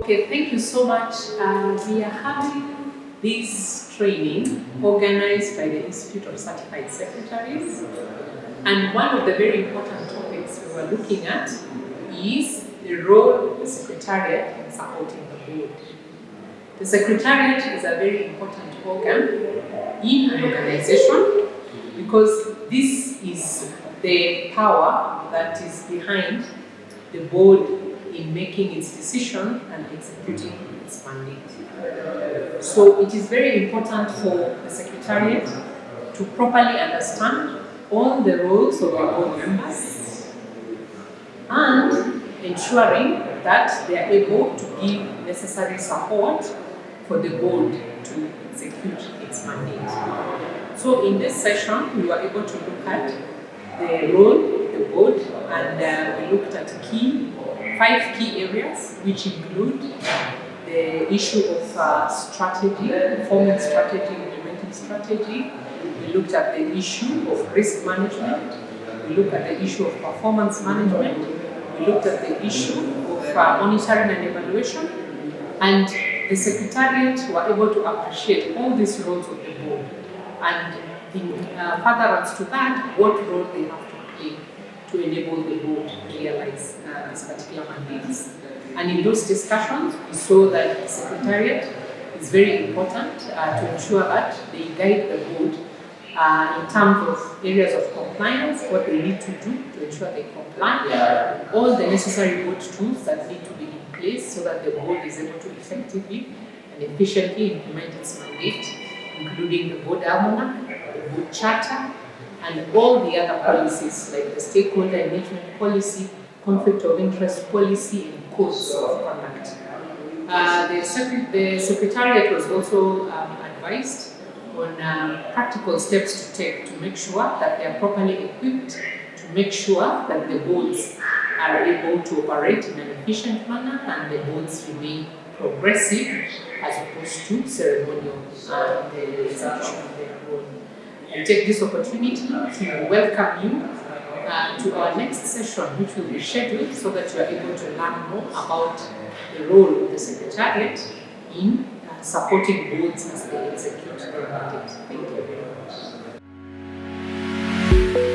Okay, thank you so much. We are having this training organized by the Institute of Certified Secretaries. And one of the very important topics we were looking at is the role of the Secretariat in supporting the board. The Secretariat is a very important organ in an organization because this is the power that is behind the board in making its decision and executing its mandate. So it is very important for the Secretariat to properly understand all the roles of the board members and ensuring that they are able to give necessary support for the board to execute its mandate. So in this session, we were able to look at the role of the board, and we looked at 5 key areas, which include the issue of strategy, forming strategy, implementing strategy. We looked at the issue of risk management. We looked at the issue of performance management. We looked at the issue of monitoring and evaluation. And the Secretariat were able to appreciate all these roles of the board. And in furtherance to that, what role they have to play to enable the board to realize these particular mandates. And in those discussions, we saw that the Secretariat is very important to ensure that they guide the board in terms of areas of compliance, what they need to do to ensure they comply, all the necessary board tools that need to be in place so that the board is able to effectively and efficiently implement its mandate, including the board almanac, the board charter, and all the other policies like the stakeholder engagement policy, conflict of interest policy, and codes of conduct. The Secretariat was also advised on practical steps to take to make sure that they are properly equipped, to make sure that the boards are able to operate in an efficient manner and the boards remain progressive as opposed to ceremonial in the execution of their role. I take this opportunity to welcome you to our next session, which will be scheduled so that you are able to learn more about the role of the Secretariat in supporting boards as they execute their mandate. Thank you very much.